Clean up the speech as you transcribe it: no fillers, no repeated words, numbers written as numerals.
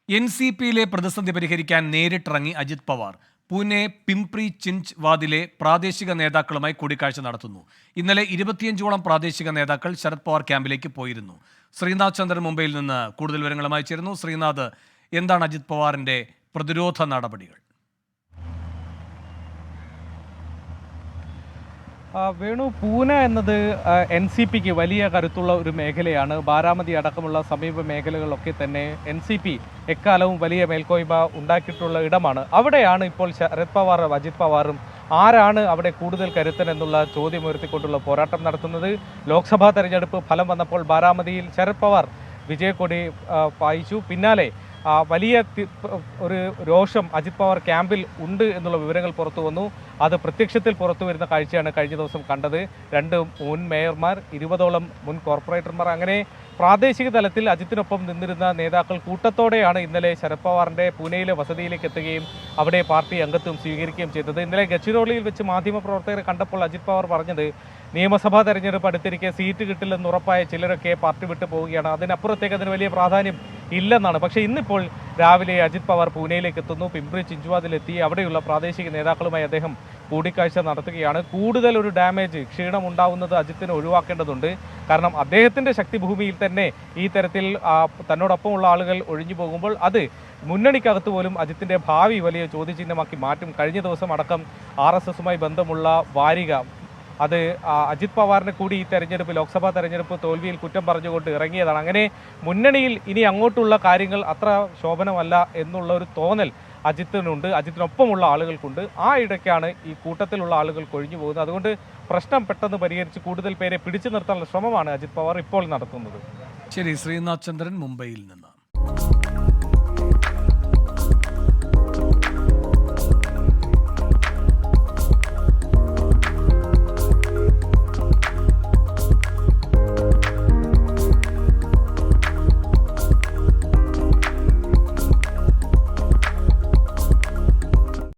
NCPയിലെ പ്രതിസന്ധി പരിഹരിക്കാൻ നേരിട്ടിറങ്ങി അജിത് പവാർ. പൂനെ പിംപ്രി ചിഞ്ച് വാദിലെ പ്രാദേശിക നേതാക്കളുമായി കൂടിക്കാഴ്ച നടത്തുന്നു. ഇന്നലെ 25ഓളം പ്രാദേശിക നേതാക്കൾ ശരത് പവാർ ക്യാമ്പിലേക്ക് പോയിരുന്നു. ശ്രീനാഥ് ചന്ദ്രൻ മുംബൈയിൽ നിന്ന് കൂടുതൽ വിവരങ്ങളുമായി ചേരുന്നു. ശ്രീനാഥ്, എന്താണ് അജിത് പവാറിന്റെ പ്രതിരോധ നടപടികൾ? വേണു, പൂന എന്നത് NCPക്ക് വലിയ കരുത്തുള്ള ഒരു മേഖലയാണ്. ബാരാമതി അടക്കമുള്ള സമീപ മേഖലകളിലൊക്കെ തന്നെ NCP എക്കാലവും വലിയ മേൽക്കോയ്മ ഉണ്ടാക്കിയിട്ടുള്ള ഇടമാണ്. അവിടെയാണ് ഇപ്പോൾ ശരത് പവാറും അജിത് പവാറും ആരാണ് അവിടെ കൂടുതൽ കരുത്തൻ എന്നുള്ള ചോദ്യമുയർത്തിക്കൊണ്ടുള്ള പോരാട്ടം നടത്തുന്നത്. ലോക്സഭാ തെരഞ്ഞെടുപ്പ് ഫലം വന്നപ്പോൾ ബാരാമതിയിൽ ശരത് പവാർ വിജയക്കൊടി പായിച്ചു. പിന്നാലെ വലിയ ഒരു രോഷം അജിത് പവാർ ക്യാമ്പിൽ ഉണ്ട് എന്നുള്ള വിവരങ്ങൾ പുറത്തു വന്നു. അത് പ്രത്യക്ഷത്തിൽ പുറത്തു വരുന്ന കാഴ്ചയാണ് കഴിഞ്ഞ ദിവസം കണ്ടത്. 2 മുൻ മേയർമാർ, 20ഓളം മുൻ കോർപ്പറേറ്റർമാർ, അങ്ങനെ പ്രാദേശിക തലത്തിൽ അജിത്തിനൊപ്പം നിന്നിരുന്ന നേതാക്കൾ കൂട്ടത്തോടെയാണ് ഇന്നലെ ശരത് പവാറിന്റെ പൂനെയിലെ വസതിയിലേക്ക് എത്തുകയും അവിടെ പാർട്ടി അംഗത്വം സ്വീകരിക്കുകയും ചെയ്തത്. ഇന്നലെ ഗഡ്ചിരോളിയിൽ വെച്ച് മാധ്യമപ്രവർത്തകരെ കണ്ടപ്പോൾ അജിത് പവാർ പറഞ്ഞത്, നിയമസഭാ തെരഞ്ഞെടുപ്പ് അടുത്തിരിക്കെ സീറ്റ് കിട്ടില്ലെന്ന് ഉറപ്പായ ചിലരൊക്കെ പാർട്ടി വിട്ടു പോവുകയാണ്, അതിനപ്പുറത്തേക്ക് അതിന് വലിയ പ്രാധാന്യം ഇല്ലെന്നാണ്. പക്ഷേ ഇന്നിപ്പോൾ രാവിലെ അജിത് പവാർ പൂനെയിലേക്ക് എത്തുന്നു. പിംപ്രി ചിഞ്ചുവാദിലെത്തി അവിടെയുള്ള പ്രാദേശിക നേതാക്കളുമായി അദ്ദേഹം കൂടിക്കാഴ്ച നടത്തുകയാണ്. കൂടുതൽ ഒരു ഡാമേജ്, ക്ഷീണം ഉണ്ടാവുന്നത് അജിത്തിന് ഒഴിവാക്കേണ്ടതുണ്ട്. കാരണം അദ്ദേഹത്തിൻ്റെ ശക്തിഭൂമിയിൽ തന്നെ ഈ തരത്തിൽ തന്നോടൊപ്പമുള്ള ആളുകൾ ഒഴിഞ്ഞു പോകുമ്പോൾ അത് മുന്നണിക്കകത്ത് പോലും അജിത്തിൻ്റെ ഭാവി വലിയ ചോദ്യചിഹ്നമാക്കി മാറ്റും. കഴിഞ്ഞ ദിവസം അടക്കം RSSുമായി ബന്ധമുള്ള വാരിക അത് അജിത് പവാറിനെ കൂടി ഈ തെരഞ്ഞെടുപ്പ്, ലോക്സഭാ തെരഞ്ഞെടുപ്പ് തോൽവിയിൽ കുറ്റം പറഞ്ഞുകൊണ്ട് ഇറങ്ങിയതാണ്. അങ്ങനെ മുന്നണിയിൽ ഇനി അങ്ങോട്ടുള്ള കാര്യങ്ങൾ അത്ര ശോഭനമല്ല എന്നുള്ള ഒരു തോന്നൽ അജിത്തിനുണ്ട്, അജിത്തിനൊപ്പമുള്ള ആളുകൾക്കുണ്ട്. ആ ഇടയ്ക്കാണ് ഈ കൂട്ടത്തിലുള്ള ആളുകൾ കൊഴിഞ്ഞു പോകുന്നത്. അതുകൊണ്ട് പ്രശ്നം പെട്ടെന്ന് പരിഹരിച്ച് കൂടുതൽ പേരെ പിടിച്ചു നിർത്താനുള്ള ശ്രമമാണ് അജിത് പവാർ ഇപ്പോൾ നടത്തുന്നത്. ശരി, ശ്രീനാഥ് ചന്ദ്രൻ മുംബൈയിൽ നിന്ന്.